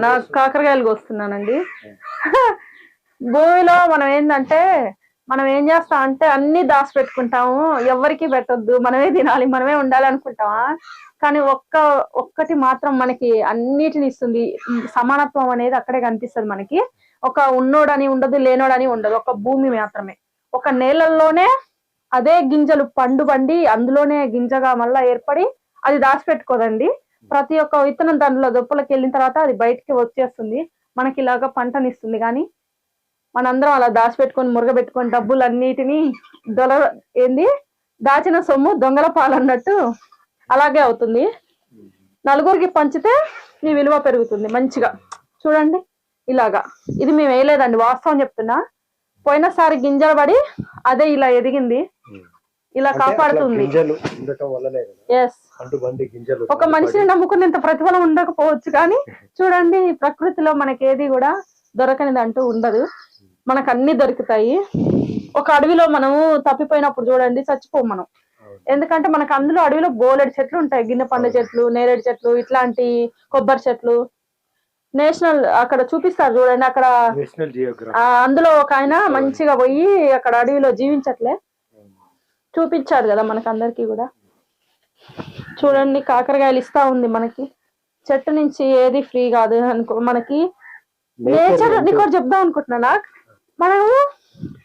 నాకు కాకరకాయలు కోస్తున్నానండి. భూమిలో మనం ఏం చేస్తాం అంటే అన్ని దాచి పెట్టుకుంటాము, ఎవరికి పెట్టొద్దు, మనమే తినాలి, మనమే ఉండాలి అనుకుంటామా? కానీ ఒక్కటి మాత్రం మనకి అన్నిటిని ఇస్తుంది. సమానత్వం అనేది అక్కడే కనిపిస్తుంది మనకి. ఒక ఉన్నోడని ఉండదు, లేనోడని ఉండదు. ఒక భూమి మాత్రమే. ఒక నేలల్లోనే అదే గింజలు పండి అందులోనే గింజగా మళ్ళా ఏర్పడి అది దాచిపెట్టుకోదండి. ప్రతి ఒక్క విత్తనం దాంట్లో దుప్పలకి వెళ్ళిన తర్వాత అది బయటికి వచ్చేస్తుంది, మనకి ఇలాగా పంటనిస్తుంది. కానీ మనందరం అలా దాచిపెట్టుకొని మురగబెట్టుకొని డబ్బులన్నిటినీ దాచిన సొమ్ము దొంగల పాలన్నట్టు అలాగే అవుతుంది. నలుగురికి పంచితే మీ విలువ పెరుగుతుంది మంచిగా. చూడండి ఇలాగా. ఇది మేము వేయలేదండి, వాస్తవం చెప్తున్నా. పోయినసారి గింజలు పడి అదే ఇలా ఎదిగింది, ఇలా కాపాడుతుంది. ఎస్, ఒక మనిషిని నమ్ముకుని ఇంత ప్రతిఫలం ఉండకపోవచ్చు, కానీ చూడండి ప్రకృతిలో మనకి ఏది కూడా దొరకనిది అంటూ ఉండదు, మనకు అన్ని దొరుకుతాయి. ఒక అడవిలో మనము తప్పిపోయినప్పుడు చూడండి చచ్చిపోం మనం. ఎందుకంటే మనకు అందులో అడవిలో బోలెడు చెట్లు ఉంటాయి, గిన్నె పండు చెట్లు, నేరేడు చెట్లు, ఇట్లాంటి కొబ్బరి చెట్లు. నేషనల్ అక్కడ చూపిస్తారు చూడండి, అక్కడ అందులో ఒక ఆయన మంచిగా పోయి అక్కడ అడవిలో జీవించట్లే చూపించాడు కదా మనకు అందరికి కూడా. చూడండి కాకరకాయలు ఇస్తా ఉంది మనకి. చెట్టు నుంచి ఏది ఫ్రీ కాదు అనుకో. మనకి నేచర్ నీకు చెప్దాం అనుకుంటున్నా, మనము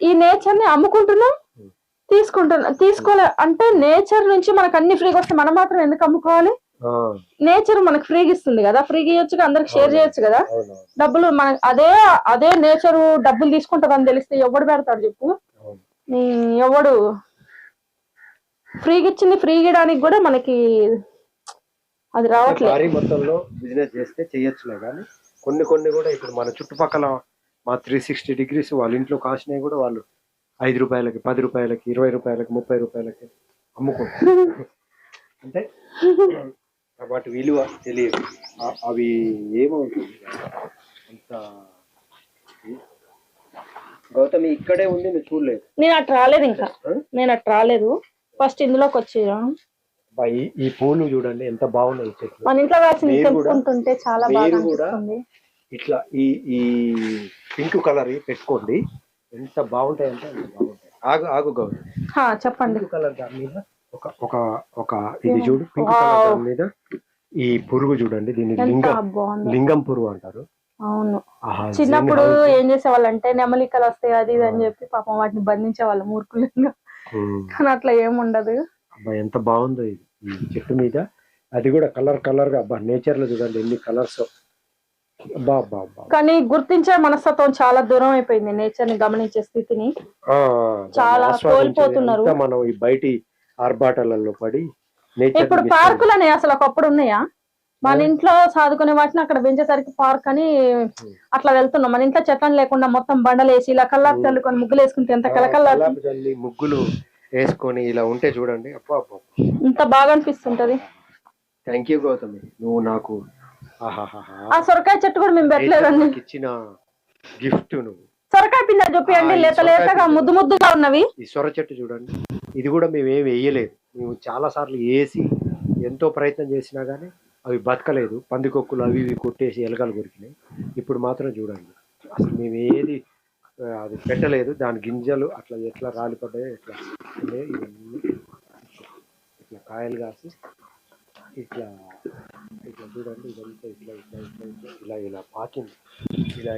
ఈ నేచర్ ని అమ్ముకుంటున్నాం, తీసుకోలే అంటే నేచర్ నుంచి మనకు అన్ని ఫ్రీగా వస్తే మనం మాత్రం ఎందుకు అమ్ముకోవాలి? నేచర్ మనకు ఫ్రీగా ఇస్తుంది కదా, ఫ్రీగా ఇవ్వచ్చు, అందరికి షేర్ చేయొచ్చు కదా. డబ్బులు మన అదే నేచర్ డబ్బులు తీసుకుంటుందని తెలిస్తే ఎవడు పెడతాడు చెప్పు? ఎవడు ఫ్రీగా ఇచ్చింది ఫ్రీగా ఇవ్వడానికి కూడా మనకి అది రావట్లేదు. భారీ మొత్తంలో బిజినెస్ చేస్తే చేయొచ్చులే, కానీ కొన్ని కూడా ఇప్పుడు మన చుట్టుపక్కల మా 360 degrees వాళ్ళ ఇంట్లో కాసినవి కూడా వాళ్ళు 5 రూపాయలకి, 10 రూపాయలకి, 20 రూపాయలకి, 30 రూపాయలకి అమ్ముకుంటారు. అంటే వాటి విలువ తెలియదు. అవి ఏమవుతుంది అంత. గౌతమి ఇక్కడే ఉంది, నువ్వు చూడలేదు. నేను అటు రాలేదు ఫస్ట్ ఇందులోకి వచ్చేయా. ఈ పూలు చూడండి ఎంత బాగున్నాయి చెట్లు. మన ఇంట్లో తెంపుకుంటుంటే చాలా బాగా అనిపిస్తుంది. ఇట్లా ఈ పింక్ కలర్ పెట్టుకోండి, ఎంత బాగుంటాయి అంటే అంత బాగుంటాయి. ఆగు గౌరవ్, చెప్పండి. పింక్ కలర్ దాని మీద ఒక ఇది చూడు, పింక్ కలర్ దాని మీద ఈ పురుగు చూడండి, దీన్ని లింగం పురుగు అంటారు. అవును, చిన్నప్పుడు ఏం చేసేవాళ్ళంటే నెమలికలు వస్తాయి అది ఇది అని చెప్పి పాపం వాటిని బంధించే వాళ్ళు మూర్ఖులంగా. కానీ అట్లా ఏముండదు. అబ్బాయి ఎంత బాగుందో ఇది ఈ చెట్టు మీద. అది కూడా కలర్ గా. అబ్బా నేచర్ లో చూడండి ఎన్ని కలర్స్. కానీ గుర్తించే మనస్తత్వం చాలా దూరం అయిపోయింది. నేచర్ ని గమనించే స్థితిని చాలా కోల్పోతున్నారు. మనం ఈ బయటి ఆర్భాటాలలో పడి. ఇప్పుడు పార్కులని అసలు ఒకప్పుడు ఉన్నాయా? మన ఇంట్లో సాదుకునే వాటిని అక్కడ పెంచేసరికి పార్క్ అని అట్లా వెళ్తున్నాం. మన ఇంట్లో చెట్లను లేకుండా మొత్తం బండలు వేసి ఇలా కల్లాపు చల్లుకొని ముగ్గులు వేసుకుంటే ఎంత కలకల్లా ముగ్గులు వేసుకొని ఇలా ఉంటే చూడండి, అబ్బా ఇంత బాగా అనిపిస్తుంటది. థ్యాంక్ యూ గౌతమి, నువ్వు నాకు ఆ సొరకాయ చెట్టు కూడా మేము పెట్టలేదండి, ఇచ్చిన గిఫ్ట్. నువ్వు సొరకాయ పిండి చూపియండి, లేతగా ముద్దుగా ఉన్నవి. ఈ సొర చెట్టు చూడండి, ఇది కూడా మేము ఏమి వేయలేదు. మేము చాలా సార్లు వేసి ఎంతో ప్రయత్నం చేసినా గానీ అవి బతకలేదు. పందికొక్కులు అవి ఇవి కొట్టేసి ఎలకలు కొరికినాయి. ఇప్పుడు మాత్రం చూడండి, అసలు మేము ఏది అది పెట్టలేదు. దాని గింజలు అట్లా ఎట్లా రాలిపడ్డాయో ఎట్లా ఇవన్నీ ఇట్లా కాయలు కాసి ఇట్లా చూడండి, ఇదంతా ఇలా పాకింది. ఇలా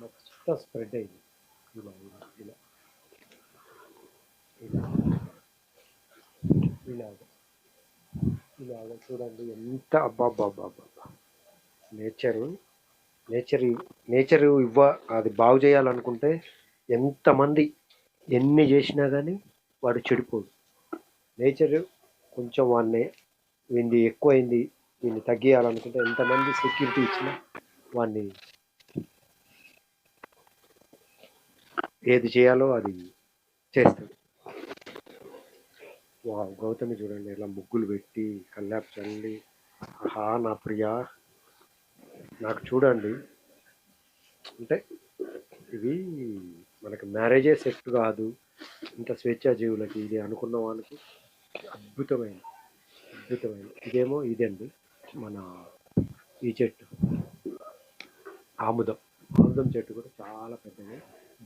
మొత్తం స్ప్రెడ్ అయింది. ఇలాగ చూడండి ఎంత. అబ్బా నేచర్ అది బాగు చేయాలనుకుంటే ఎంతమంది ఎన్ని చేసినా కానీ వాడు చెడిపోదు. నేచర్ కొంచెం వీడిని ఎక్కువైంది, వీడిని తగ్గియాలనుకుంటే ఎంతమంది సెక్యూరిటీ ఇచ్చినా వాడిని ఏది చేయాలో అది చేస్తాడు. గౌతమి చూడండి ఇలా ముగ్గులు పెట్టి కల్లాపు చల్లి. నా ప్రియా, నాకు చూడండి అంటే ఇవి మనకి మ్యారేజే సెట్ కాదు ఇంత స్వేచ్ఛా జీవులకి. ఇది అనుకున్న వాళ్ళకి అద్భుతమైన అద్భుతమైన ఇదేమో ఇదండి మన ఈ చెట్టు ఆముదం చెట్టు కూడా చాలా పెద్దది.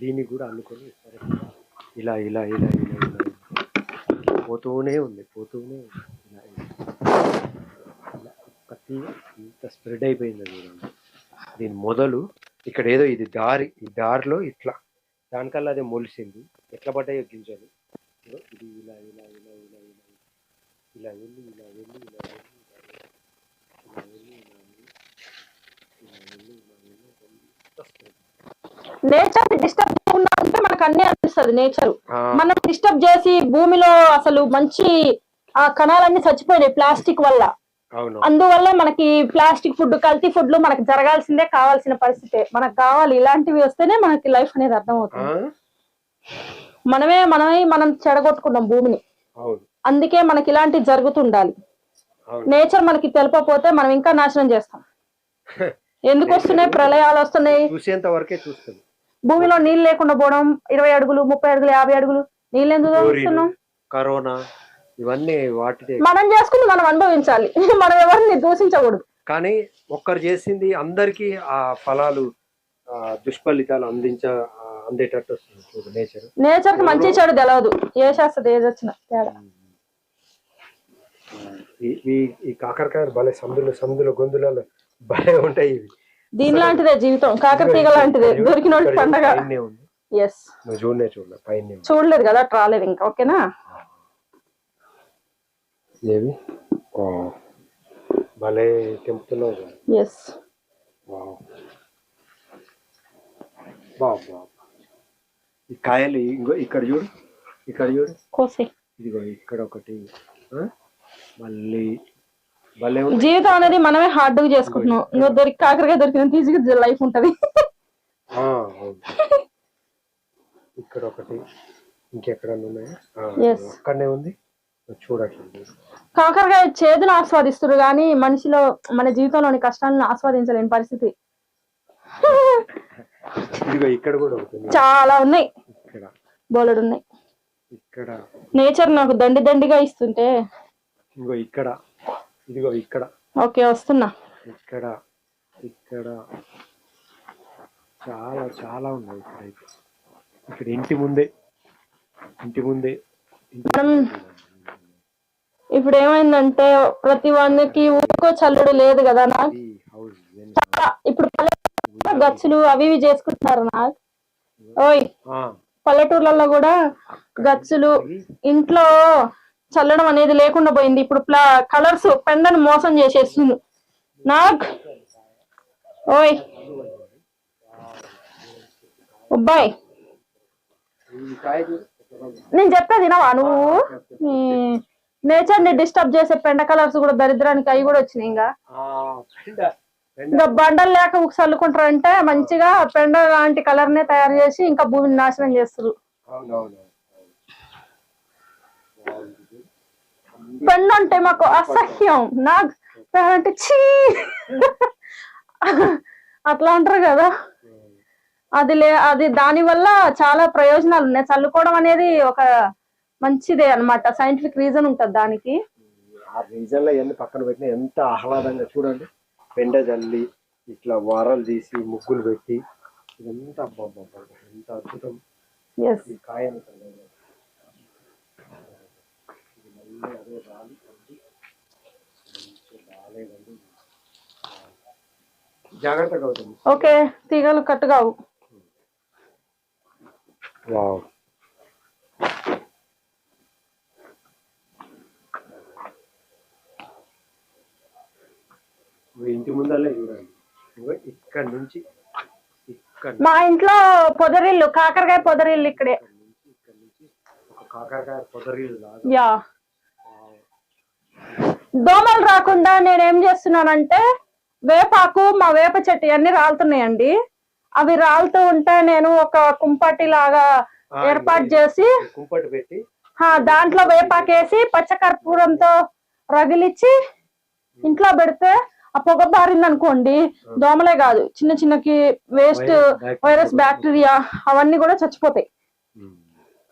దీన్ని కూడా అల్లుకొని ఇలా ఇలా ఇలా ఇలా ఇలా పోతూనే ఉంది ఇలా ఇలా ప్రతి ఇంత స్ప్రెడ్ అయిపోయింది చూడండి. దీని మొదలు ఇక్కడ ఏదో ఇది దారి, ఈ దారిలో ఇట్లా దానికల్లా అదే మొలిసింది. ఎట్లా పడ్డాయో గింజలు ఇది ఇలా ఇలా ఇలా ఇలా ఇలా ఇలా వెళ్ళి ఇలా వెళ్ళి ఇలా వెళ్ళి ఇలా వెళ్ళి ఇలా వెళ్ళి ఇలా వెళ్ళి ఇలా వెళ్ళి నేచర్ డిస్టర్బ్ చేయకుండా ఉంటే మనకు అన్ని అనిపిస్తుంది. నేచర్ మనం డిస్టర్బ్ చేసి భూమిలో అసలు మంచి ఆ కణాలన్నీ చచ్చిపోయినాయి ప్లాస్టిక్ వల్ల. అందువల్ల మనకి ప్లాస్టిక్ ఫుడ్, కల్తీ ఫుడ్లు మనకి జరగాల్సిందే, కావాల్సిన పరిస్థితే మనకు కావాలి. ఇలాంటివి వస్తేనే మనకి లైఫ్ అనేది అర్థమవుతుంది. మనం చెడగొట్టుకున్నాం భూమిని, అందుకే మనకి ఇలాంటివి జరుగుతుండాలి. నేచర్ మనకి తెలియకపోతే మనం ఇంకా నాశనం చేస్తాం. ఎందుకు వస్తున్నాయి ప్రళయాలు వస్తున్నాయి? భూమిలో నీళ్ళు లేకుండా పోవడం, 20 అడుగులు 30 అడుగులు 50 అడుగులు నీళ్ళు ఎందుకు వస్తున్నాం? కరోనా ఇవన్నీ వాటి మనం చేసుకుని మనం అనుభవించాలి. మనం ఎవరిని దూషించకూడదు. కానీ ఒక్కరు చేసింది అందరికి ఆ ఫలాలు దుష్ఫలితాలు అందేటట్టు వస్తుంది. నేచర్ కి మంచి చెడు తెలవదు, ఏ శాస్త్రం ఏది వచ్చిన తేడా. ఈ కాకరకాయలు భలే సందులు గొంతులలో భలే ఉంటాయి. దీని లాంటిదే జీవితం, కాకర తీగ లాంటిదే, దొరికిన పండగ. చూడలేదు కదా, రాలేదు ఇంకా. ఓకేనా? ఏవి భలే తెంపుతున్నావు. ఈ కాయలు ఇంకో ఇక్కడ చూడు కోసే. ఇదిగో ఇక్కడ ఒకటి. మళ్ళీ భలే జీవితం అనేది మనమే హార్డ్ గా చేసుకుంటున్నాం. ఇంకో కాకరకాయ దొరికినంత ఈజీగా లైఫ్ ఉంటది. ఇక్కడ ఒకటి, ఇంకెక్కడన్నా ఉన్నాయా? అక్కడనే ఉంది చూడట్లేదు. కాకరకాయ చేదును ఆస్వాదిస్తున్నారు కానీ మనిషిలో మన జీవితంలోని కష్టాలను ఆస్వాదించలేని పరిస్థితి. ఇక్కడ కూడా చాలా ఉన్నాయి, బోలెడు ఉన్నాయి. ఇక్కడ నేచర్ నాకు దండిగా ఇస్తుంటే ఇక్కడ ఓకే వస్తున్నా. ఇక్కడ చాలా చాలా ఉన్నాయి. ఇక్కడ ఇంటి ముందే ఇప్పుడు ఏమైందంటే ప్రతి వానికి ఊరుకో చల్లుడు లేదు కదా నాకు. ఇప్పుడు గచ్చులు అవి ఇవి చేసుకుంటున్నారు నాకు. ఓయ్ పల్లెటూర్లలో కూడా గచ్చులు ఇంట్లో చల్లడం అనేది లేకుండా పోయింది. ఇప్పుడు కలర్స్ పెండని మోసం చేసేస్తుంది నాకు. ఓయ్ అబ్బాయి నేను చెప్పేది వినవా నువ్వు? నేచర్ ని డిస్టర్బ్ చేసే పెండ కలర్స్ కూడా దరిద్రానికి అవి కూడా వచ్చినాయి. ఇంకా బండలు లేక ఉక్స్ చల్లుకుంటారంటే మంచిగా పెండ లాంటి కలర్ నే తయారు చేసి ఇంకా భూమిని నాశనం చేస్తారు. పెండ అంటే మాకు అసహ్యం. నాకు అంటే చీ అట్లా అంటారు కదా. అది దాని వల్ల చాలా ప్రయోజనాలు ఉన్నాయి. చల్లుకోవడం అనేది ఒక మంచిదే అన్నమాట. సైంటిఫిక్ రీజన్ ఉంటది దానికి. ఆ రీజన్ లో ఎన్ని పక్కన పెట్టినా ఎంత ఆహ్లాదంగా చూడండి. పెండ జల్లి ఇట్లా వారాలు తీసి ముగ్గులు పెట్టి ఇదంతా ఎంత అద్భుతం. ఈ కాయ అదే రాలి జాగ్రత్తగా అవుతుంది. ఓకే తీగలు కట్ కావు. ఇంటి ముందల్లే చూడండి. ఇక్కడ నుంచి మా ఇంట్లో పొదరిల్లు, కాకరకాయ పొదరిల్లు ఇక్కడే. ఒక కాకరకాయ పొదరిల్లు. యా దోమలు రాకుండా నేనేం చేస్తున్నానంటే వేపాకు, మా వేప చెట్టు అన్ని రాలుతున్నాయండి. అవి రాలుతూ ఉంటే నేను ఒక కుంపటి లాగా ఏర్పాటు చేసి కుంపటి పెట్టి దాంట్లో వేపాకేసి పచ్చకర్పూరంతో రగిలిచ్చి ఇంట్లో పెడితే ఆ పొగ బారింది అనుకోండి, దోమలే కాదు చిన్నకి వేస్ట్ వైరస్ బ్యాక్టీరియా అవన్నీ కూడా చచ్చిపోతాయి.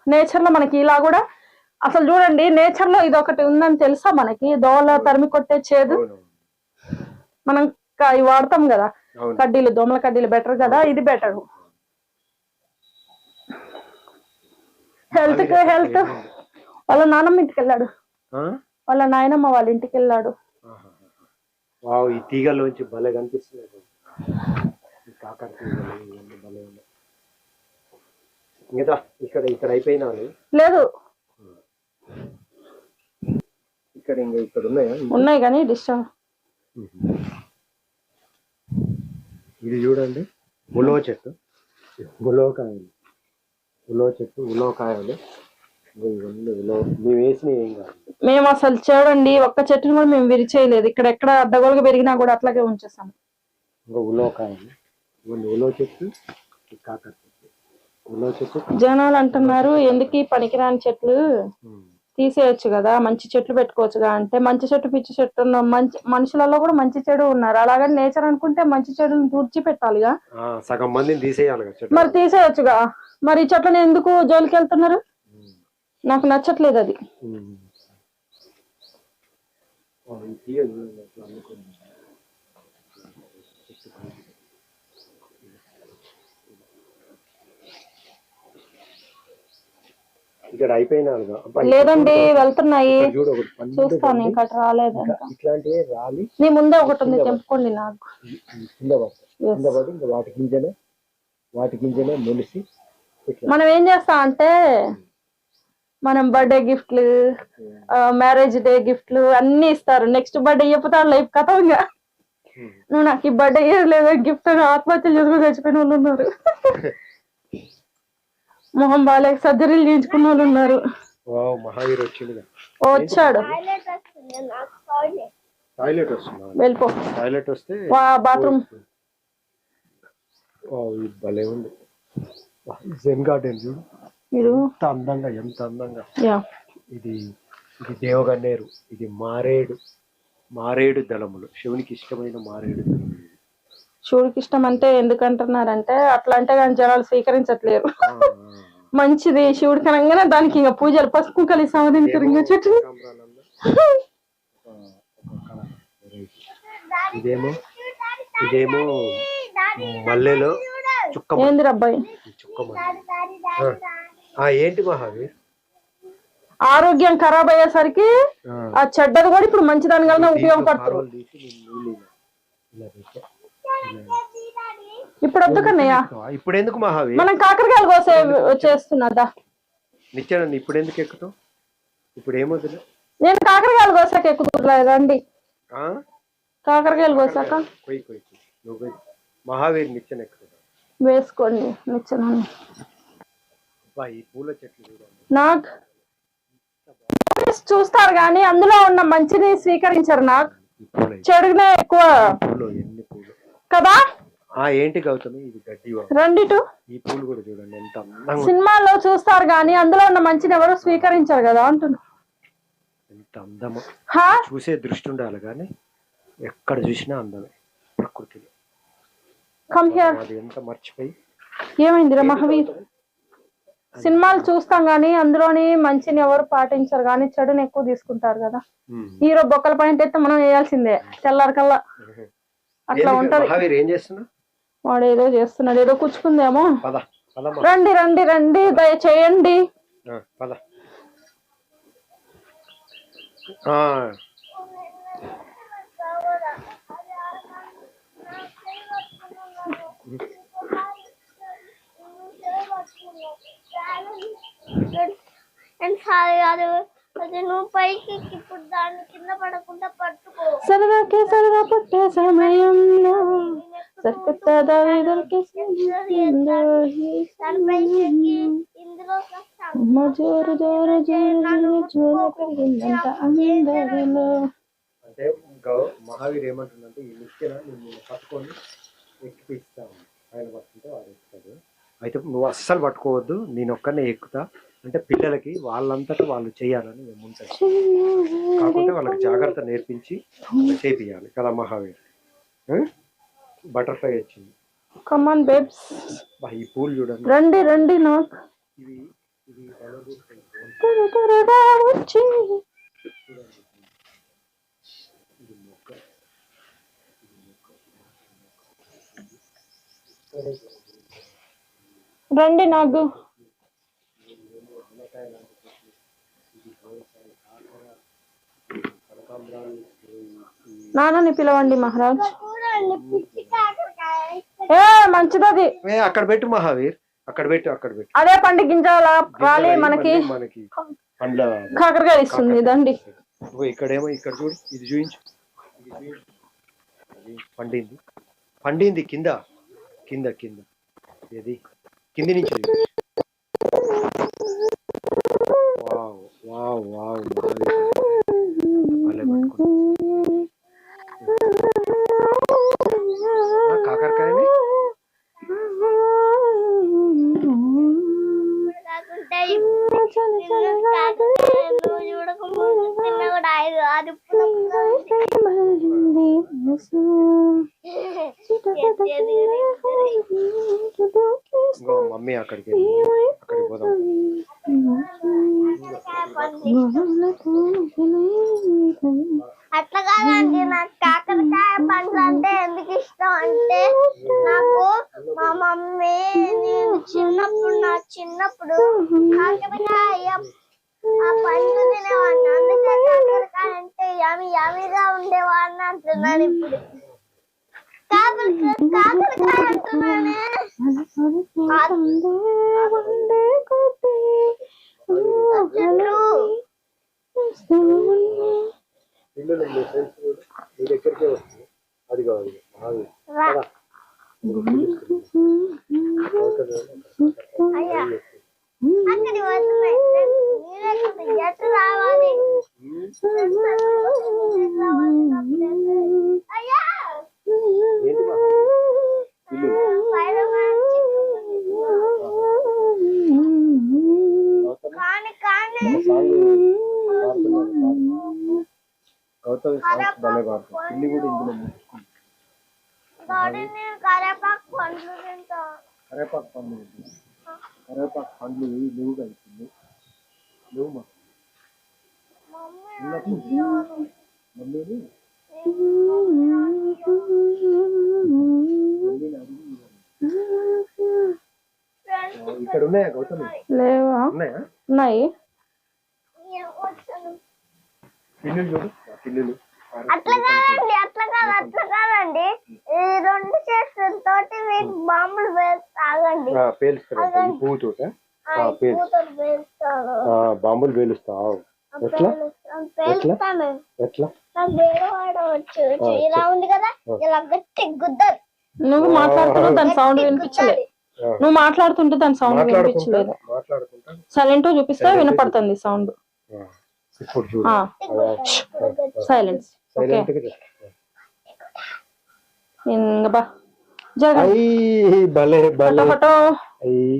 నేచర్ లో మనకి ఇలా కూడా అసలు చూడండి నేచర్ లో ఇది ఒకటి ఉందని తెలుసా మనకి, దోమల తరిమి కొట్టే చేదు. అవునవును. మనం ఇవి వాడతాం కదా అవును. కడ్డీలు, దోమల కడ్డీలు బెటర్ కదా, ఇది బెటర్. హెల్త్ కి హెల్త్. వాళ్ళ నాన్నమ్మ ఇంటికి వెళ్ళాడు, ఆ? వాళ్ళ నాయనమ్మ వాళ్ళ ఇంటికి వెళ్ళాడు. వావ్, ఈ తీగల్లోంచి భలే కనిపిస్తుంది. ఈ కాకర తీగలు ఇవన్నీ భలే ఉన్నాయి. మిగతా ఇక్కడ ఇక్కడ అయిపోయినా లేదు, ఇక్కడ ఇంకా ఇక్కడ ఉన్నాయా? ఉన్నాయి కానీ డిస్టర్బ్. ఇది చూడండి ఉలవ చెట్టు, ఉలవకాయలు, ఉలవ చెట్టు, ఉలవకాయలు. ఇవన్నీ ఉలవ మేము వేసినవి ఏం కాదు. మేము అసలు చూడండి ఒక్క చెట్టును కూడా మేము విరిచేయలేదు. ఇక్కడ ఎక్కడ అడ్డగోలుగా పెరిగినా కూడా అట్లాగే ఉంచేసాం. ఇంకా ఉలవకాయలు, ఇవన్నీ ఉలవ చెట్టు, కాకర చెట్టు, ఉలవ చెట్టు. జనాలు అంటున్నారు ఎందుకు ఈ పనికిరాని చెట్లు తీసేయచ్చు కదా, మంచి చెట్లు పెట్టుకోవచ్చుగా అంటే, మంచి చెట్టు పిచ్చి చెట్టు ఉన్న మంచి మనుషులలో కూడా మంచి చెడు ఉన్నారు. అలాగని నేచర్ అనుకుంటే మంచి చెడుని తుడిచి పెట్టాలిగా, సగం మందిని తీసేయాలి. మరి తీసేయచ్చుగా. మరి ఈ చెట్లను ఎందుకు జోలికి వెళ్తున్నారు? నాకు నచ్చట్లేదు అది. ఇక్కడ అయిపోయినా లేదండి వెళ్తున్నాయి, చూస్తాను. ఇంకా రాలేదు. ఇట్లాంటివి రాలి నీ ముందే ఒకటి ఉంది, తెంపుకోండి. నాకు కింద పడి ఇంకా వాటి గింజలే మొలిసి. మనం ఏం చేస్తాం అంటే, మనం బర్త్డే గిఫ్ట్లు, మ్యారేజ్ డే గిఫ్ట్లు అన్ని ఇస్తారు. నెక్స్ట్ బర్త్డే చెప్తాడు లైఫ్ కథంగా, నువ్వు నాకు ఈ బర్త్డే లేదా గిఫ్ట్ ఆత్మహత్యలు చేసుకుని చచ్చిపోయిన వాళ్ళు ఉన్నారు. మొహం బాగాలేక సర్జరీలు చేయించుకున్న వాళ్ళు ఉన్నారు. మహావీర్ వచ్చింది, వచ్చాడు. టాయిలెట్ వస్తుంది, వెళ్ళిపో. టాయిలెట్ వస్తే బాత్రూమ్. భలే ఉంది. జెన్ గార్డెన్ చూడు, మీరు ఎంత అందంగా, ఎంత అందంగా. ఇది ఇది దేవగన్నేరు, ఇది మారేడు దళములు, శివునికి ఇష్టమైన మారేడు దళములు. శివుడికి ఇష్టం అంటే ఎందుకంటున్నారంటే, అట్లా అంటే కానీ జనాలు స్వీకరించట్లేరు. మంచిది శివుడికి అనగానే దానికి ఇంకా పూజలు, పసుపు కలిసి సమధించారు. ఇంకా చెట్టు ఇదేమో మల్లెలో చుక్క. ఏంది అబ్బాయి? ఏంటి మహావీర్? ఆరోగ్యం ఖరాబ్ అయ్యేసరికి ఆ చెడ్డది కూడా ఇప్పుడు మంచిదాని వల్ల ఉపయోగపడుతుంది. ఇప్పుడు వద్దు కన్నయ్య, ఇప్పుడు ఎందుకు మహావీర్? మనం కాకరకాయలు కోసే చేస్తున్నదా నిత్యానంద? ఇప్పుడు ఎందుకు ఎక్కుతావు? ఇప్పుడు ఏమవుతుంది? నేను కాకరకాయలు కోసాక ఎక్కుతులేదు రండి. కాకరకాయలు కోసాక మహావీర్ నిచ్చెన ఎక్కుతుంది. వేసుకోండి నిచ్చెన. ఈ పూల చెట్లు నాకు చూస్తారు కానీ అందులో ఉన్న మంచిని స్వీకరించారు. నాకు చెడునే ఎక్కువ కదా. ఏంటి గౌతమి, ఇది గడ్డి. రండి ఈ పూలు కూడా చూడండి ఎంత సినిమాల్లో చూస్తారు కానీ అందులో ఉన్న మంచిని ఎవరు స్వీకరించారు కదా అంటున్నా. ఎంత అందమో, చూసే దృష్టి ఉండాలి కానీ ఎక్కడ చూసినా అందమే ప్రకృతిలో. అది ఎంత మర్చిపోయి ఏమైందిరా మహావీర్? సినిమాలు చూస్తాం గానీ అందులోని మంచిని ఎవరు పాటించారు కానీ చెడుని ఎక్కువ తీసుకుంటారు కదా. హీరో బొక్కల పాయింట్ అయితే మనం వేయాల్సిందే తెల్లారి కల్లా, అట్లా ఉంటది. ఏం చేస్తున్నా? వాడు ఏదో చేస్తున్నాడు, ఏదో కూర్చుకుందేమో. రండి రండి రండి, దయచేయండి. సరదాకే సరదా పుట్టే సమయంలో జోరు జోరు జోరు జోరు పెరిగిందంట అందరిలో. అంటే మహావీర్ ఏమంటుందంటే, ఈ నిత్యన నిన్ను పట్టుకొని ఎక్కిపిస్తాను. ఆయన పట్టుకుంటే వాడు ఎక్కుతాడు. అయితే నువ్వు అస్సలు పట్టుకోవద్దు, నేను ఒక్కనే ఎక్కుతా అంటే పిల్లలకి వాళ్ళంతటా వాళ్ళు చేయాలని ఉంటుంది. కాకుంటే వాళ్ళకి జాగ్రత్త నేర్పించి చేపియాలి కదా మహావీర్. బటర్ఫ్లై వచ్చింది. కమాన్ బేబ్స్, ఈ పూలు చూడండి. రండి రండి. నాకు ఇవి త్వరగా వచ్చి రండి నాకు నాన్నని పిలవండి మహారాజ్. ఏ మంచిదది, అక్కడ పెట్టు మహావీర్, అక్కడ పెట్టు. అదే పండు గింజల రాలి మనకి పండ్ల కాకరకాయ ఇస్తుంది దండి. ఇక్కడేమో ఇక్కడ చూడు, ఇది చూయించు. పండింది కింద ఇది కింది నుంచి. వావ్ కాకరకాయని మమ్మీ అక్కడికి పోదాం. అట్లా కాదండి, నాకు కాకరకాయ పండ్లు అంటే ఎందుకు ఇష్టం అంటే, నాకు మా మమ్మీ నేను చిన్నప్పుడు కాకరకాయ ఆ పండ్లు తినేవాడిని, అందుకే కాకరకాయ అంటే యమీగా ఉండేవాడిని అంటున్నాను. ఇప్పుడు కాకరకాయ అంటున్నానే. దగ్గరికే వస్తుంది. అది కాదు అక్కడి వస్తున్నాయి, ఎట్లా రావాలి? అయ్యా కరేపాకు పండ్లు తింటా. కరేపాకు పండ్లు లేవు కలిసింది లేవు మమ్మీ ఇక్కడ ఉన్నాయా గౌతమి? లేవా? ఉన్నాయా? ఉన్నాయి. పిల్లులు చూడు, పిల్లులు. అట్లా కాదండి, ఈ రెండు చేతులతో వీటి బాంబులు పేలుస్తాగండి. పేలుస్తాడు పువ్వుతోట బాంబులు పేలుస్తావు. ఎట్లా ఇలా ఉంది కదా, ఇలా గట్టి గుద్దరు. నువ్వు మాట్లాడుతున్నావు, దాని సౌండ్ వినిపించలేదు. నువ్వు మాట్లాడుతుంటే దాని సౌండ్ వినిపించలేదు. సైలెంట్ చూపిస్తే వినపడుతుంది సౌండ్. సైలెన్స్.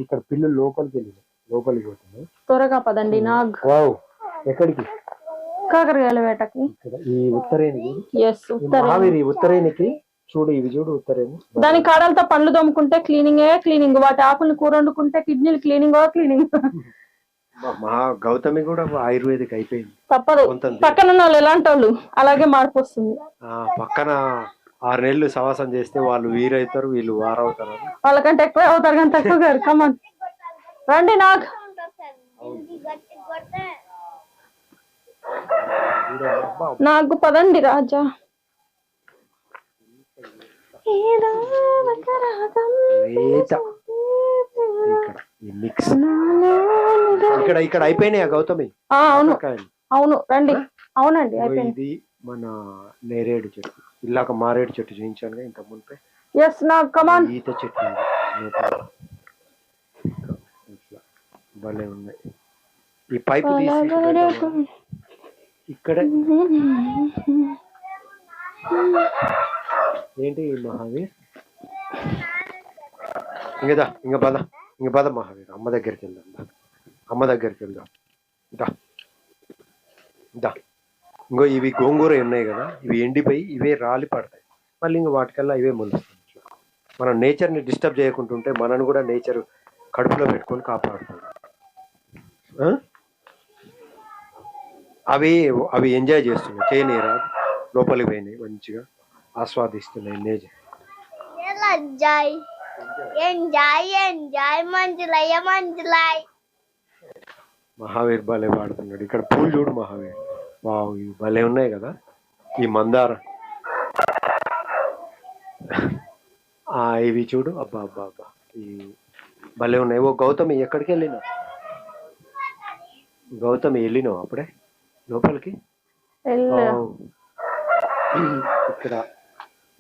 ఇక్కడ పిల్లలు లోపలికి పోతుంది. త్వరగా పదండి నాగ్. ఎక్కడికి? కాకరకాయల వేటకి. ఈ ఉత్తరేణి. ఉత్తరేణికి చూడు, ఇవి చూడు ఉత్తరేణి. దాని కాడలతో పండ్లు దొమ్ముకుంటే క్లీనింగ్, వాటి ఆకుల్ని కూర వండుకుంటే కిడ్నీలు క్లీనింగ్. మహా గౌతమి కూడా ఆయుర్వేదిక్ అయిపోయింది. తప్పదు, పక్కన ఉన్న వాళ్ళు ఎలాంటి వాళ్ళు అలాగే మార్పు వస్తుంది. పక్కన 6 నెలలు సవాసం చేస్తే వాళ్ళు వీరైతారు, వీళ్ళు వారవుతారు. వాళ్ళకంటే ఎక్కువ అవుతారు కానీ తక్కువ గారు. కమన్ రండి నాగ్. నాకు పదండి రాజా. ఇక్కడ అయిపోయినాయా గౌతమి? అవును రండి. అవునండి అయిపోయింది. ఇది మన నేరేడు చెట్టు, ఇలాక మారేడు చెట్టు చూపించాను ఇంత మునిపే. ఈత చెట్టు భలే ఉన్నాయి. ఈ పైపు తీసి ఇక్కడే ఏంటి మహావీర్? ఇంక పద మహావీర్, అమ్మ దగ్గరికి వెళ్దాం. ఇంకో ఇవి గోంగూర ఉన్నాయి కదా, ఇవి ఎండిపోయి ఇవే రాలి పడతాయి. మళ్ళీ ఇంక వాటికల్లా ఇవే మొలుస్తాయి. మనం నేచర్ని డిస్టర్బ్ చేయకుంటుంటే మనను కూడా నేచర్ కడుపులో పెట్టుకొని కాపాడుతుంది. అవి అవి ఎంజాయ్ చేస్తున్నాయి, చేయనీరా లోపలికి పోయినాయి, మంచిగా ఆస్వాదిస్తున్నాయి ఎంజాయ్ ఎంజాయ్ ఎంజాయ్ మంజులయ్య మంజులాయ్. మహావీర్ భలే పాడుతున్నాడు. ఇక్కడ పూలు చూడు మహావీర్, వావ్ ఇవి భలే ఉన్నాయి కదా, ఈ మందార ఇవి చూడు, అబ్బా అబ్బా అబ్బా ఈ భలే ఉన్నాయి. ఓ గౌతమి ఎక్కడికి వెళ్ళినావు? గౌతమి వెళ్ళినావు అప్పుడే లోపలికి? వావ్. ఇక్కడ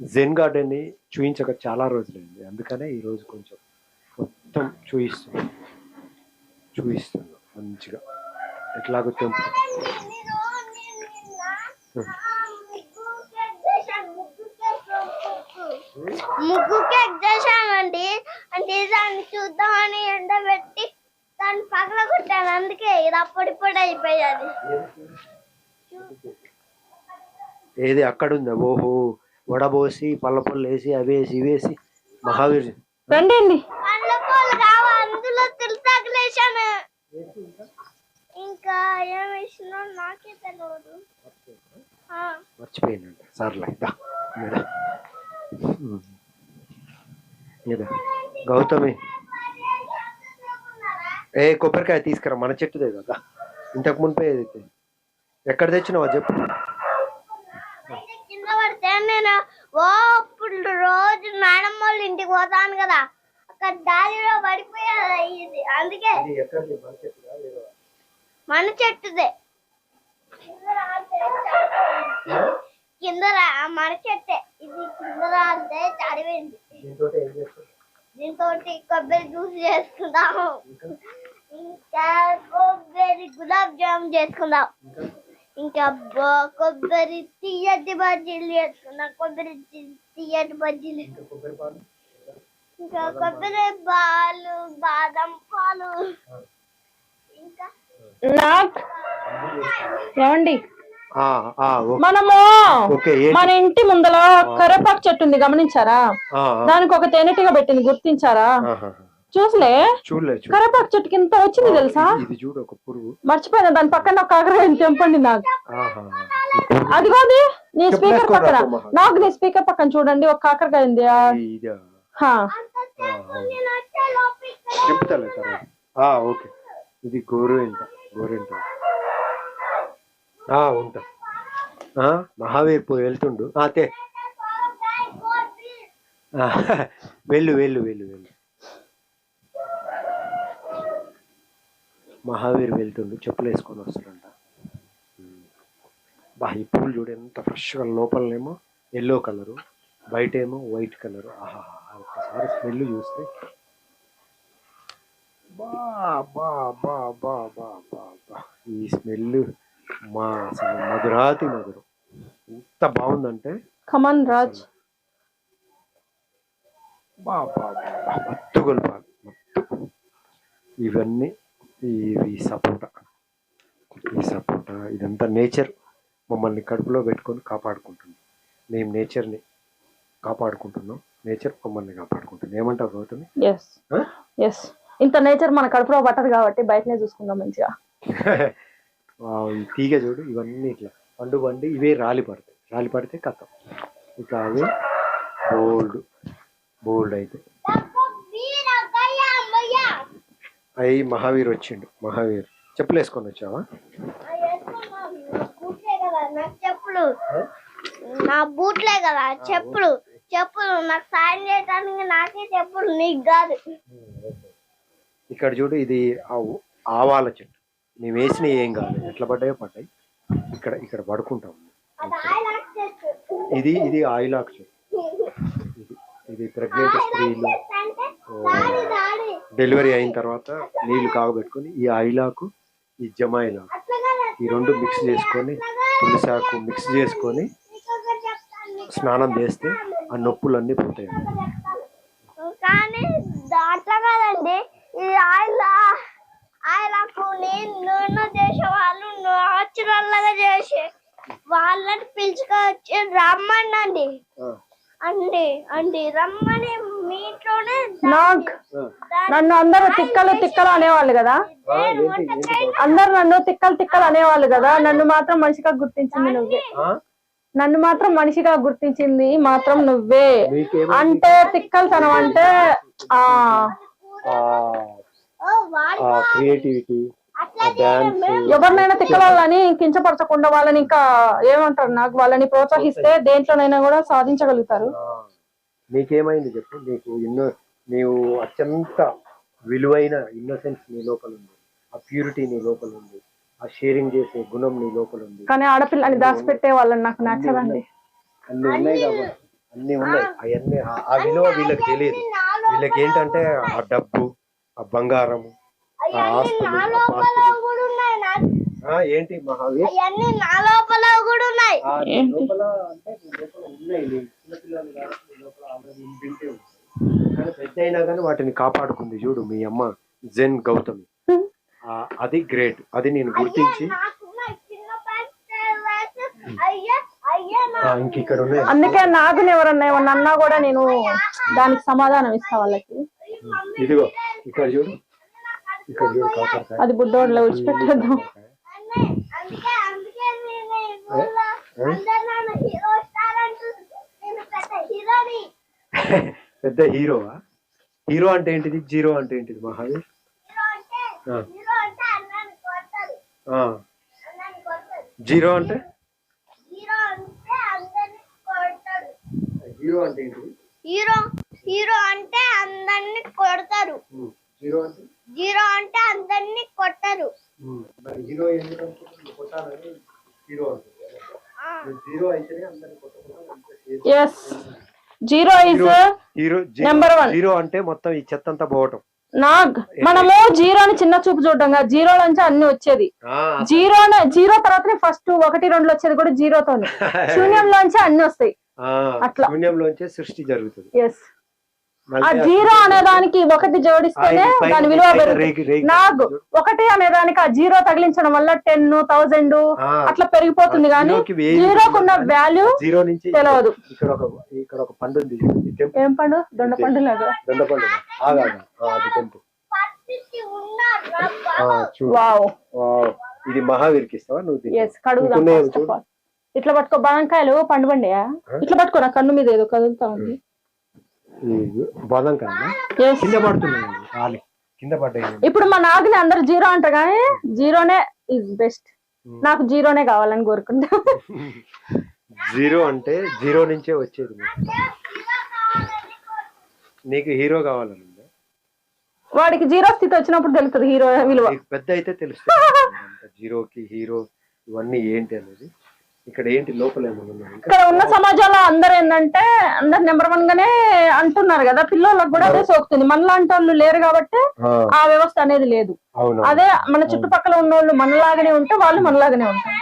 జెన్ గార్డెన్ ని చూయించక చాలా రోజులైంది, అందుకనే ఈ రోజు కొంచెం మొత్తం చూపిస్తున్నా మంచిగా ఎట్లాగో తెంపు. ముగ్గుకి ఎగ్జామండి, అంటే దాన్ని చూద్దామని ఎండబెట్టి దాన్ని పగల కొట్టాను, అందుకే ఇది అప్పుడిప్పుడు అయిపోయాది. ఏది అక్కడ ఉందా? ఓహో, వడబోసి పళ్ళ పళ్ళు వేసి అవేసి ఇవేసి మహావీర్ రండి అండి. పండ్ల పూలు కావా, అందులో తగిలేశాను. ఇంకా ఏం వేసినా నాకే తెలియదు, మర్చిపోయినంట. సర్లే గౌతమి కొబ్బరికాయ తీసుకురా, మన చెట్టుదే కదా, ఇంతకు మునిపే ఏదైతే. ఎక్కడ తెచ్చినావా చెప్పు? కింద పడితే నేను ఇప్పుడు రోజు నానమ్మ వాళ్ళ ఇంటికి పోతాను కదా, అక్కడ దారిలో పడిపోయేది, అందుకే మన చెట్టుదే కింద మన చెట్టే ఇది, కింద రాలితే చదివింది. దీంతో కొబ్బరి జ్యూస్ చేసుకుందాము, ఇంకా కొబ్బరి గులాబ్ జామ్ చేసుకుందాం, ఇంకా కొబ్బరి తీయటి బజ్జీలు చేసుకుందాం, కొబ్బరి తీయటి బజ్జీలు, ఇంకా కొబ్బరి పాలు, బాదం పాలు, ఇంకా ఏమండి ఓకే. మనము ఓకే, మన ఇంటి ముందల కరేపాకు చెట్టు ఉంది, గమనించారా? దానికి ఒక తేనెటీగ పెట్టింది, గుర్తించారా? చూసలే, చూడలేదు. కరేపాకు చెట్టుకి ఇంత వచ్చింది తెలుసా? ఇది చూడు ఒక పురుగు. మర్చిపోయినా, దాని పక్కన ఒక కాకరకాయ తెంపండి నాకు. అదిగోది నీ స్పీకర్ పక్కన, నాకు నీ స్పీకర్ పక్కన చూడండి, ఒక కాకరకాయ ఉంది. చెప్తాలే తర్వాత. ఓకే, ఇది గోరింట ఉంటా. మహావీర్ పోయి వెళ్తుండు, అతే వెళ్ళు. మహావీర్ వెళ్తుండు, చెప్పులు వేసుకొని వస్తాడంట. ఈ పూలు చూడు ఎంత ఫ్రెష్గా, లోపలనేమో ఎల్లో కలరు, బయట ఏమో వైట్ కలరు. ఒక్కసారి స్మెల్ చూస్తే ఈ స్మెల్ అసలు మధురం ఎంత బాగుందంటే. కమన్ రాజ్, మత్తుగొల్పాలి ఇవన్నీ. ఇవి సపోటా ఇదంతా నేచర్ మమ్మల్ని కడుపులో పెట్టుకొని కాపాడుకుంటుంది. మేము నేచర్ని కాపాడుకుంటున్నాం, నేచర్ మమ్మల్ని కాపాడుకుంటుంది. ఏమంటారు గౌతమి? ఎస్, ఇంత నేచర్ మన కడుపులో పట్టదు కాబట్టి బయటనే చూసుకుందాం మంచిగా. ఈ తీగ చూడు, ఇవన్నీ ఇట్లా పండు ఇవే రాలి పడితే కథం, ఇట్లా అవి బోల్డ్ అయితే. మహావీర్ వచ్చిండు. మహావీర్ చెప్పులు వేసుకొని వచ్చావా? చెప్పులు నా బూట్లే కదా, చెప్పులు నాకు సాయం చేయడానికి నాకే చెప్పులు, నీకు కాదు. ఇక్కడ చూడు, ఇది ఆవాల చెట్టు. మేము వేసిన ఏం కాదు, ఎట్లా పడ్డాయో పడ్డాయి. ఇక్కడ పడుకుంటాం. ఇది ఆయిలాక్ చెట్టు. ఇది ప్రెగ్నెంట్ స్త్రీలు డెలివరీ అయిన తర్వాత నీళ్లు కాగబెట్టుకొని ఈ ఆయిలాకు, ఈ జమాయిలాకు, ఈ రెండు మిక్స్ చేసుకొని, తులసాకు మిక్స్ చేసుకొని స్నానం చేస్తే ఆ నొప్పులన్నీ పోతాయి. కానీ అట్లా కాదండి, ఈ ఆయిలాకు నూనె చేసే వాళ్ళు న్యాచురల్ గా చేసే వాళ్ళని పిలుచుకొచ్చి రమ్మండి. అండి అండి రమ్మని మీ ఇంట్లోనే నాగ్ నన్ను అందరూ తిక్కలు తిక్కలు అనేవాళ్ళు కదా, అందరు నన్ను తిక్కలు తిక్కలు అనేవాళ్ళు కదా, నన్ను మాత్రం మనిషిగా గుర్తించింది నువ్వే. నన్ను మాత్రం మనిషిగా గుర్తించింది మాత్రం నువ్వే. అంటే తిక్కలతనం అంటే క్రియేటివిటీ, డాన్స్, ఎవరినైనా తిక్కవాళ్ళని కించపరచకుండా వాళ్ళని ఇంకా ఏమంటారు నాకు, వాళ్ళని ప్రోత్సహిస్తే దేంట్లోనైనా కూడా సాధించగలుగుతారు. నీకేమైంది చెప్పు? నీవు అత్యంత విలువైన ఇన్నోసెన్స్ నీ లోపల ఉంది, ఆ ప్యూరిటీ నీ లోపల ఉంది, ఆ షేరింగ్ చేసే గుణం నీ లోపల ఉంది. కానీ ఆడపిల్లని దాచిపెట్టే వాళ్ళని నాకు నచ్చదండి. అన్ని ఉన్నాయి కాబట్టి అన్ని ఉన్నాయి. అవన్నీ ఆ విలువ వీళ్ళకి తెలియదు. వీళ్ళకి ఏంటంటే ఆ డబ్బు, ఆ బంగారము, ఆ ఆస్తులు, ఏంటి మహావీర్ నా లోపల కూడా ఉన్నాయి. లోపల అంటే లోపల ఉన్నాయి. చిన్నపిల్లలు కాబట్టి లోపల ఆల్రెడీ ఇంటింటే ఉంది. కానీ పెద్ద అయినా కానీ వాటిని కాపాడుకుంది చూడు మీ అమ్మ జెన్ గౌతమి. అది గ్రేట్. అది నేను గుర్తించి ఇంకిక్కడ ఉన్నాయి. అందుకే నాకు ఎవరన్నా ఏమన్నా అన్నా కూడా నేను దానికి సమాధానం ఇస్తా వాళ్ళకి. ఇదిగో ఇక్కడ చూడు, ఇక్కడ చూడు కాకరకాయ. అది బుడ్డోడ్లో విడిచిపెట్టేద్దాం. పెద్ద హీరోవా? హీరో అంటే ఏంటిది, జీరో అంటే ఏంటిది మహావీర్? జీరో అంటే హీరో అంటే ఏంటిది? హీరో అంటే అందరిని కొడతారు. జీరో అంటే అందరిని కొట్టరు. హీరో ఎందుకు కొట్టాలని హీరో అంటుంది. జీరో అయితేనే అందరిని కొట్టకుండా. Zero is number 1. జీరో అంటే మొత్తం ఈ చెత్త అంతా పోవటం. మనము జీరోని చిన్న చూపు చూడడం, జీరో నుంచి అన్ని వచ్చేది. జీరో తర్వాతనే ఫస్ట్ 1, 2 వచ్చేది కూడా జీరోతోనే. శూన్యంలోంచి అన్ని వస్తాయి. అట్లా శూన్యంలోంచే సృష్టి జరుగుతుంది. ఆ జీరో అనే దానికి 1 జోడిస్తేనే దాని విలువ పెరుగుతుంది. నాకు 1 అనే దానికి ఆ జీరో తగిలించడం వల్ల 10, 1000 అట్లా పెరిగిపోతుంది. కానీ జీరోకున్న వాల్యూ జీరో నుంచి తెలియదు. ఇక్కడ ఒక పండు ఉంది. ఏం పండు? దొండ పండు లాగా. ఇది మహావీర్కి ఇస్తావా నువ్వు? కడుగుదాం. ఇట్లా పట్టుకో, బాదంకాయలు పండు పండియా? ఇట్లా పట్టుకో, నా కన్ను మీద ఏదో కదులుతా ఉంది. కింద పడుతున్నాయి, కింద పడ్డాయి. ఇప్పుడు మా నాగుని అందరు జీరో అంటారు కానీ జీరోనే ఇస్ బెస్ట్. నాకు జీరోనే కావాలని కోరుకుంటా. జీరో అంటే జీరో నుంచే వచ్చేది. నీకు హీరో కావాలని వాడికి జీరో స్థితి వచ్చినప్పుడు తెలుస్తుంది హీరో విలువ. పెద్ద అయితే తెలుస్తుంది జీరోకి హీరో ఇవన్నీ ఏంటి అనేది. ఇక్కడ ఏంటి లోపల ఇక్కడ ఉన్న సమాజంలో అందరు ఏంటంటే అందరు నెంబర్ 1 గానే అంటున్నారు కదా, పిల్లలకు కూడా అదే సోకుతుంది. మనలాంటి వాళ్ళు లేరు కాబట్టి ఆ వ్యవస్థ అనేది లేదు. అదే మన చుట్టుపక్కల ఉన్న వాళ్ళు మనలాగానే ఉంటే వాళ్ళు మనలాగానే ఉంటారు.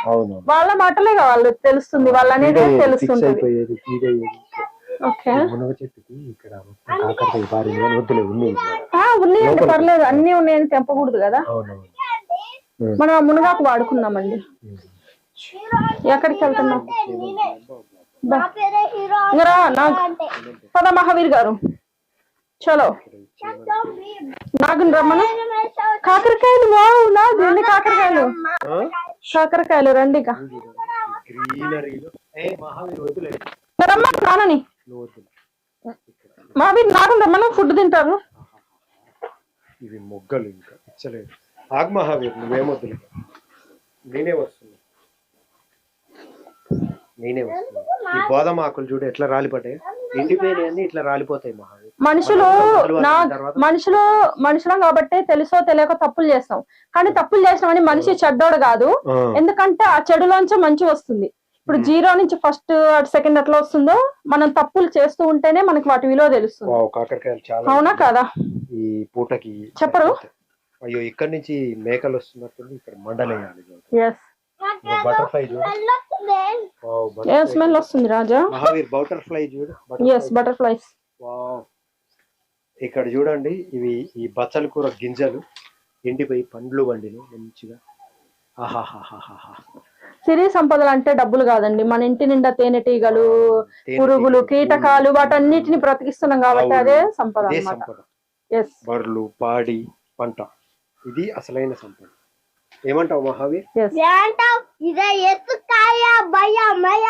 వాళ్ళ మాటలే వాళ్ళు తెలుస్తుంది, వాళ్ళ అనేది తెలుస్తుంది. ఉన్నాయండి, పర్లేదు, అన్ని ఉన్నాయని తెంపకూడదు కదా. మనం మునగాకు వాడుకున్నామండి. ఎక్కడికి వెళ్తున్నాం? పద మహావీర్ గారు, చలో నాగుని రమ్మను. కాకరకాయలు, నాకు ఎన్ని కాకరకాయలు, కాకరకాయలు రండి. రమ్మను నాన్నని. మహావీర్ నాగుని రమ్మను, ఫుడ్ తింటారు. ఇవి మొగ్గలు ఇంకా ఇచ్చలేదు. ఆగ్ మహావీర్, నువ్వేమొద్దులే, నేనే వస్తున్నా. ఈ బోధం ఆకులు చూడు ఎట్లా రాలిపడ్డాయి. ఎండిపోయినాయన్నీ ఇట్లా రాలిపోతాయి మహావీర్. మనుషులం కాబట్టి తెలుసో తెలియక తప్పులు చేస్తాం. కానీ తప్పులు చేసినామని మనిషి చెడ్డోడు కాదు, ఎందుకంటే ఆ చెడులోంచి మంచి వస్తుంది. ఇప్పుడు జీరో నుంచి ఫస్ట్ 2nd ఎట్లా వస్తుందో, మనం తప్పులు చేస్తూ ఉంటేనే మనకి వాటి విలువ తెలుస్తుంది. కాకరకాయలు చాలా, అవునా కదా? ఈ పూటకి చెప్పరు. అయ్యో ఇక్కడ నుంచి మేకలు వస్తున్నట్టుంది. ఇక్కడ మండలేయాలి. బటర్ఫ్లై చూడు, ఏం స్మెల్ వస్తుంది రాజా? మహావీర్ బటర్ఫ్లై చూడు. బటర్ఫ్లైస్. ఇక్కడ చూడండి, ఇవి ఈ బచ్చల కూర గింజలు ఎండిపోయి పండ్లు వండిని మంచిగా. ఆహాహాహాహా, సిరి సంపదలు అంటే డబ్బులు కాదండి, మన ఇంటి నిండా తేనెటీగలు, పురుగులు, కీటకాలు వాటన్నిటిని బ్రతికిస్తున్నాం కాబట్టి అదే సంపద ఇదే అన్నమాట. సంపద. ఎస్. బర్రెలు, పాడి, పంట, ఇది అసలైన సంపద. ఏమంటావు మహావీర్? ఎస్. ఏంటావు ఇదే ఎత్తుకాయ భయ మయ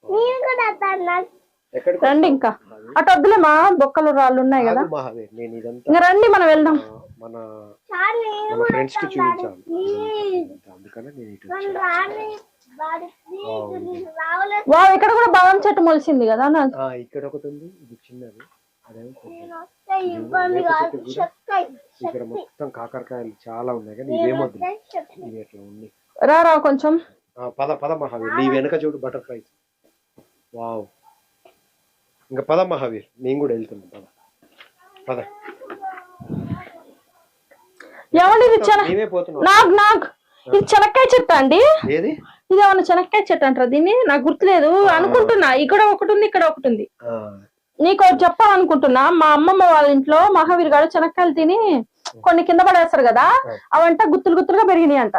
నేను కూడా తన్నా ఎక్కడికి రండి, ఇంకా అటు వద్దులేమా, బొక్కలు రాళ్ళు ఉన్నాయి కదా, ఆగు మహావీర్, నేను ఇదంతా ఇంకా రండి మనం వెళ్దాం. మన చాలు మన ఫ్రెండ్స్ కి చూపించాలి, అందుకనే నేను ఇటు వచ్చాను. రాని వాడి ప్లీజ్ నేను రావలేదు. వా, ఇక్కడ కూడా బాదం చెట్టు మొలిసింది కదా నాకు. ఇక్కడ ఒకటి ఉంది, ఇది చిన్నది, అదేమో పెద్దది. నేను వస్తే ఇబ్బంది కాదు. చెక్కై ఇక్కడ మొత్తం కాకరకాయలు చాలా ఉన్నాయి, కానీ ఇవేమో ఇవి ఎట్లా ఉన్నాయి. రా కొంచెం. పద పద మహావీర్, నీ వెనక చూడు బటర్ఫ్లైస్. వావ్, ఇంకా పద మహావీర్, నేను కూడా వెళ్తున్నాను. పద పద. ఏమండి ఇది మేమే పోతున్నాం. నాకు ఇది చెనక్కాయ చెట్టు అండి. ఏది? ఇది ఏమన్నా చెనక్కాయ చెట్టు అంటారా దీన్ని? నాకు గుర్తులేదు, అనుకుంటున్నా. ఇక్కడ ఒకటి ఉంది, ఇక్కడ ఒకటి ఉంది. నీకు ఒకటి చెప్పాలనుకుంటున్నా. మా అమ్మమ్మ వాళ్ళ ఇంట్లో మహావీర్ గారు చెనక్కాయలు తిని కొన్ని కింద పడేస్తారు కదా, అవంట గుత్తులు గుత్తులుగా పెరిగినాయి అంట.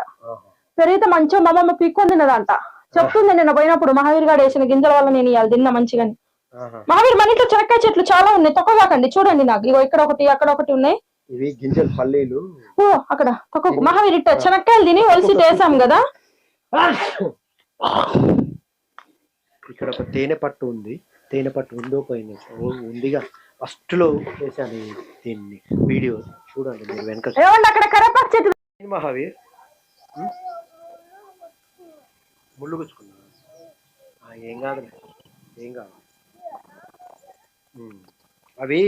పెరిగితే మంచిగా మా అమ్మమ్మ పీక్కొని తిన్నదంట. చెప్తుంది నిన్న పోయినప్పుడు, మహావీర్ గారు వేసిన గింజల వల్ల నేను ఇవాళ తిన్నా మంచిగా. మహావీర్ మన ఇంట్లో చెనక్కాయ చెట్లు చాలా ఉన్నాయి, తొక్కగాకండి. చూడండి, నాకు ఇగో ఇక్కడ ఒకటి అక్కడ ఒకటి ఉన్నాయి. ఇవి గింజలు, పల్లీలు. ఓ అక్కడ తొక్కకు. మహావీర్ ఇట్ట చెనక్కాయలు తిని ఒలిసి వేసాం కదా. ఇక్కడ ఒక తేనె పట్టు ఉంది, తేనె పట్టు ఉందో పోయింది, ఉందిగా. ఫస్ట్ లో చేశాను దీన్ని వీడియో, చూడండి మీరు వెనక. ఏమండి అక్కడ కరేపాకు చెట్టు. మహావీర్ ముళ్ళు గుచ్చుకున్నా, ఏం కాదు, ఏం కాదు. అవి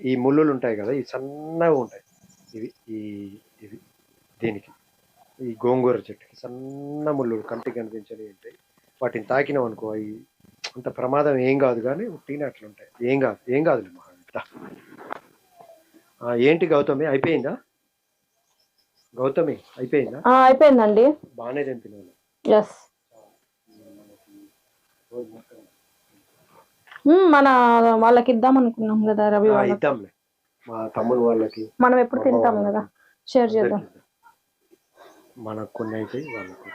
ఈ ముళ్ళులు ఉంటాయి కదా, ఇవి సన్నగా ఉంటాయి. ఇవి దీనికి, ఈ గోంగూర చెట్టుకి సన్న ముళ్ళు కంటికి కనిపించని ఉంటాయి. వాటిని తాకినాం అనుకో, అవి అంత ప్రమాదం ఏం కాదు, కానీ ఉట్టిన అట్లా ఉంటాయి. ఏం కాదు మహావీర్. ఏంటి గౌతమి, అయిపోయిందా? గౌతమి అయిపోయిందా? అయిపోయిందండి. బాగానే తింటున్నాను. ఎస్. మన వాళ్ళకి ఇద్దాం అనుకున్నాం కదా, రవి వాళ్ళకి. ఇద్దాంలే, మా తమ్ముడు వాళ్ళకి. మనం ఎప్పుడు తింటాం కదా, షేర్ చేద్దాం. మనకు కొన్ని అయితే వాళ్ళకు.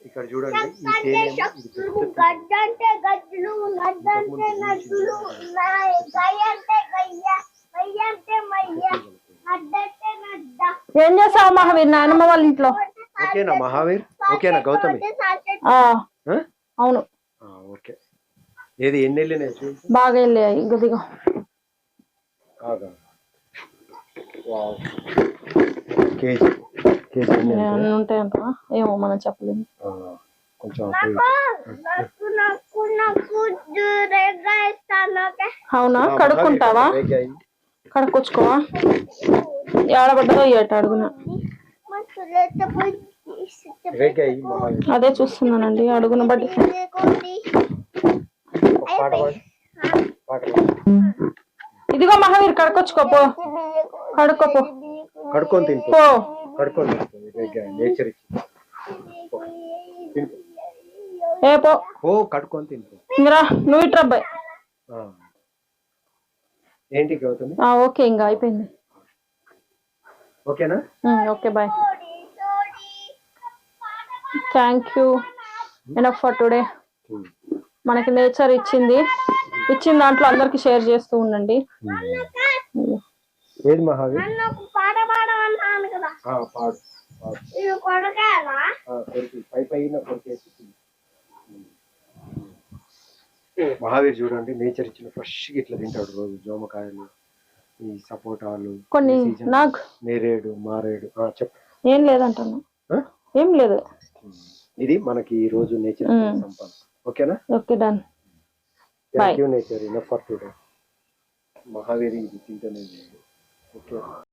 ఇక్కడ చూడండి, గడ్డంటే గజ్జులు, నడ్డంటే నడ్డులు, గయ్యంటే గయ్య, మయ్యంటే మయ్య, నడ్డంటే నడ్డ. ఏం చేస్తావు మహావీర్ నాయనమ్మ వాళ్ళ ఇంట్లో? ఓకేనా మహావీర్? ఓకేనా గౌతమి? అవును. ఓకే. ఏది ఎన్ని వెళ్ళినాయి? బాగా వెళ్ళాయి. గదిగా ఉంటాయంట, ఏమో మనం చెప్పలేము. కొంచెం అవునా? కడుక్కుంటావా? కడుక్కొచ్చుకోవా? ఏడబడ్డదో ఏట అడుగునా. అదే చూస్తున్నానండి, అడుగున బట్టి. ఇదిగో మహావీర్, కడుక్కొచ్చుకోపో. కడుక్కోపో. కడుక్కొని తింపో. కడుక్కొని ఏ పో. కడుక్కొని తింపో. ఇంకరా నువ్వు ఇట్రా అబ్బాయి. ఏంటి గౌతమి? ఓకే, ఇంకా అయిపోయింది. ఓకేనా? Okay, bye. Thank you enough for today. మనకి నేచర్ ఇచ్చిన దాంట్లో అందరికి షేర్ చేస్తూ ఉండండి. ఏది మహావీర్? పాట పాడమన్నాను కదా, పాడు. ఇది కొడకాయలా? పైన కొరికేసి. మహావీర్ చూడండి, నేచర్ ఇచ్చిన ఫ్రెష్ ఇట్లా తింటాడు రోజు. జోమకాయలు, ఈ సపోటాలు, కొన్ని నాకు నేరేడు, మారేడు. చెప్పు. ఏం లేదంటున్నా, ఏం లేదు. ఇది మనకి ఈ రోజు నేచర్ సంపద. ఓకేనా? Okay, done. Thank you nature enough for today. Mahavir ఇది తింటనే. ఓకే.